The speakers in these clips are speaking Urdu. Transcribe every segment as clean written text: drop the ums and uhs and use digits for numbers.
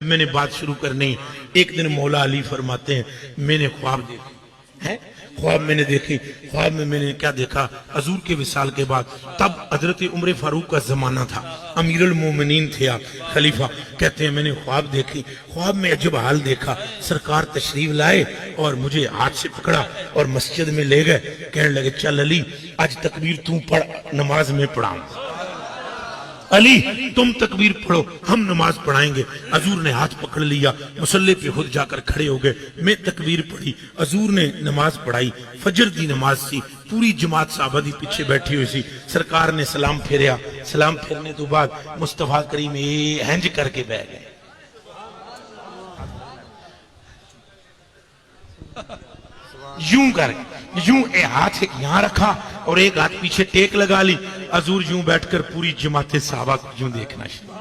میں نے بات شروع کرنی. ایک دن مولا علی فرماتے ہیں میں نے خواب دیکھی ہے، خواب میں نے دیکھی. خواب میں نے کیا دیکھا؟ حضور کے وصال کے بعد تب حضرت عمر فاروق کا زمانہ تھا، امیر المومنین تھے آپ، خلیفہ. کہتے ہیں میں نے خواب دیکھی، خواب میں عجب حال دیکھا. سرکار تشریف لائے اور مجھے ہاتھ سے پکڑا اور مسجد میں لے گئے. کہنے لگے چل علی آج تکبیر تو پڑھ، نماز میں پڑھاؤں. علی تم تکبیر پڑھو، ہم نماز پڑھائیں گے. حضور نے ہاتھ پکڑ لیا، مصلی پہ خود جا کر کھڑے ہو گئے. میں تکبیر پڑھی، حضور نے نماز پڑھائی. فجر دی نماز تھی، پوری جماعت صحابہ دی پیچھے بیٹھی ہوئی سی. سرکار نے سلام پھیریا، سلام پھیرنے تو بعد مصطفیٰ کریم ہنج کر کے بیٹھ گئے. یوں کر یوں ہاتھ ایک یہاں رکھا اور ایک ہاتھ پیچھے ٹیک لگا لی. حضور یوں بیٹھ کر پوری جماعت صحابہ کو یوں دیکھنا شروع.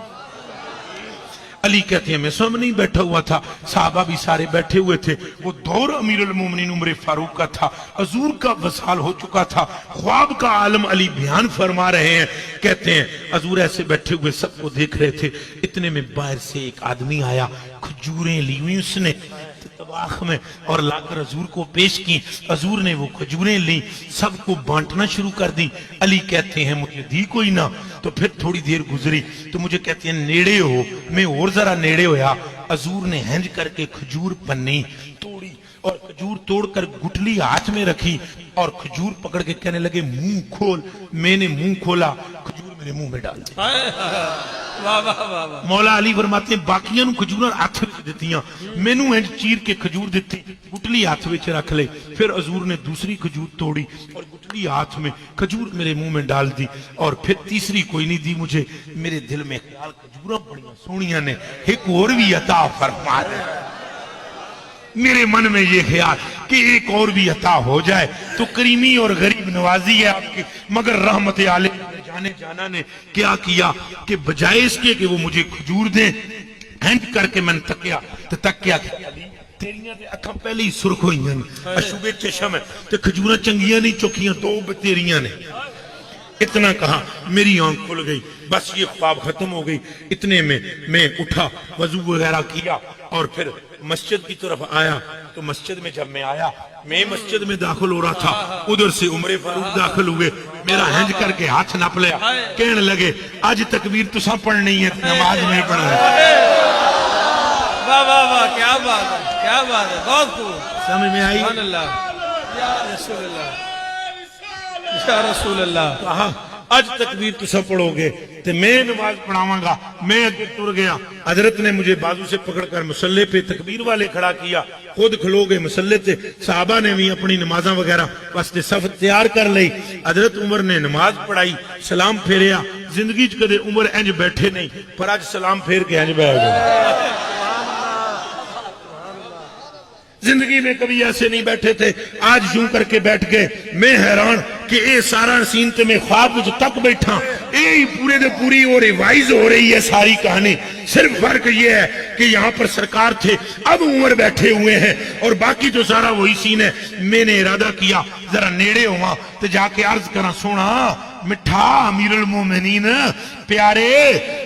علی کہتے ہیں میں سامنے نہیں بیٹھا ہوا تھا، صحابہ بھی سارے بیٹھے ہوئے تھے. وہ دور امیر المومنین عمر فاروق کا تھا، حضور کا وصال ہو چکا تھا. خواب کا عالم علی بیان فرما رہے ہیں. کہتے ہیں حضور ایسے بیٹھے ہوئے سب کو دیکھ رہے تھے. اتنے میں باہر سے ایک آدمی آیا، کھجوریں لی ہوئی اس نے طباخ میں اور لا کر حضور کو پیش کی. حضور نے وہ کھجوریں لی، سب کو بانٹنا شروع کر دی. علی کہتے ہیں مجھے دی کوئی نہ. تو پھر تھوڑی دیر گزری تو مجھے کہتے ہیں نیڑے ہو. میں اور ذرا نیڑے ہویا. حضور نے ہنج کر کے کھجور پنی توڑی اور کھجور توڑ کر گٹلی ہاتھ میں رکھی اور کھجور پکڑ کے کہنے لگے منہ کھول. میں نے منہ کھولا، کھجور میرے منہ میں ڈال دی. مولا علی فرماتے ہیں باقیاں نو کھجوراں ہاتھ وچ دتیاں، مینوں انج چیر کے کھجور دتی، گٹلی ہاتھ وچ رکھ لے. پھر حضور نے دوسری کھجور توڑی اور گٹلی ہاتھ میں، کھجور میرے منہ میں ڈال دی. اور پھر تیسری کوئی نہیں دی مجھے. میرے دل میں خیال کھجوراں بڑیاں سونیاں نے، ایک اور بھی عطا فرما دے. میرے من میں یہ خیال کہ ایک اور بھی عطا ہو جائے تو کریمی اور غریب نوازی ہے آپ کی. مگر رحمت عالم جانے جانا نے کیا کیا کہ بجائے اس کے کہ وہ مجھے کھجور دیں، ہینڈ کر کے میں نے تکیا تو تکیا کہ تیریاں دے اکھاں پہلے ہی سرخ ہوئیاں نے، اشوبے چشم ہے تو کھجوراں چنگیاں نہیں چکیاں تو تیریاں نے. اتنا کہا میری آنکھ کھل گئی، بس یہ خواب ختم ہو گئی. اتنے میں اٹھا، وضو وغیرہ کیا اور پھر مسجد کی طرف آیا. تو مسجد میں جب میں آیا، میں مسجد میں داخل ہو رہا تھا، ادھر سے عمر فاروق داخل ہوئے. میرا ہنج کر کے ہاتھ نپ لیا، کہنے لگے آج تکبیر تو سب پڑھنی ہے، نماز میں پڑھنا ہے. واہ واہ واہ، کیا بات ہے، کیا بات ہے، بہت خوب. سمجھ میں آئی؟ سبحان اللہ، یا رسول اللہ، یا رسول اللہ. کہا آج تکبیر تو سب پڑھو گے تو میں نماز پڑھاواں گا. میں اگے ٹر گیا، حضرت نے مجھے بازو سے پکڑ کر مصلی پہ تکبیر والے کھڑا کیا، خود کھلو گئے مصلی تے. صحابہ نے بھی اپنی نمازاں وغیرہ واسطے صف تیار کر لئی. حضرت عمر نے نماز پڑھائی، سلام پھیریا. زندگی چ کدے عمر انج بیٹھے نہیں، پر آج سلام پھیر کے انج بیٹھ گئے. زندگی میں کبھی ایسے نہیں بیٹھے تھے، آج یوں کر کے بیٹھ گئے. میں حیران کہ اے سارا سین تے میں خواب جو تک بیٹھا، اے پورے دے پوری اور ریوائز ہو رہی ہے ساری کہانی. صرف فرق یہ ہے کہ یہاں پر سرکار تھے، اب عمر بیٹھے ہوئے ہیں اور باقی تو سارا وہی سین ہے. میں نے ارادہ کیا ذرا نیڑے ہوا تو جا کے عرض کرا سونا مٹھا امیر المومنین پیارے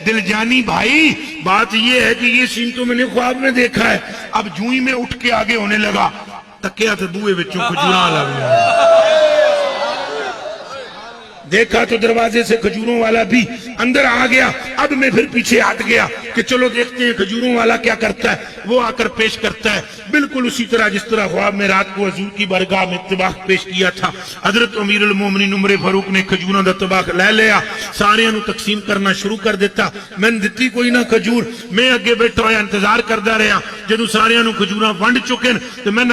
دل جانی بھائی، بات یہ ہے کہ یہ سین تو میں نے خواب میں دیکھا ہے. اب جو ہی میں اٹھ کے آگے ہونے لگا، تکیا تو بوئے بچوں کھجوراں لگ گیا. دیکھا تو دروازے سے کھجوروں والا بھی اندر آ گیا. اب میں پھر پیچھے ہٹ گیا کہ چلو دیکھتے ہیں کھجوروں والا کیا کرتا ہے. وہ آ کر پیش کرتا ہے بالکل اسی طرح جس طرح خواب میں رات کو حضور کی بارگاہ میں طباخ پیش کیا تھا. حضرت امیر المومنین عمر فاروق نے کھجوراں دا طباخ لے لیا، سارے نو تقسیم کرنا شروع کر دیتا. میں نے دتی کوئی نہ کھجور. میں اگے بیٹھا ہویا انتظار کردا رہا. جدوں سارے نو کھجوراں ونڈ چکے تو میں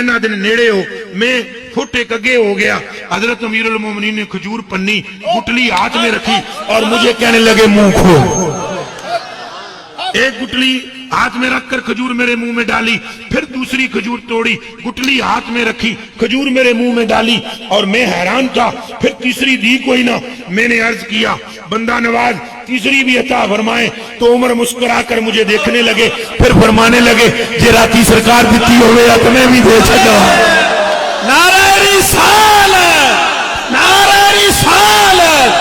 نہ دن نیڑے ہو، میں فٹ ایک اگے ہو گیا. حضرت امیر المومنین نے کھجور پنی گٹلی ہاتھ میں رکھی اور مجھے کہنے لگے منہ کھول. ایک گٹلی ہاتھ میں رکھ کر کھجور میرے منہ میں ڈالی، پھر دوسری کھجور توڑی، گٹلی ہاتھ میں رکھی، کھجور میرے منہ میں ڈالی اور میں حیران تھا. پھر تیسری دی کوئی نہ. میں نے عرض کیا بندہ نواز تیسری بھی عطا فرمائے. تو عمر مسکرا کر مجھے دیکھنے لگے، پھر فرمانے لگے جے راتی سرکار دیتی ہوئے یا تمہیں بھی دے سکتا. نعرہ رسالت، نعرہ رسالت.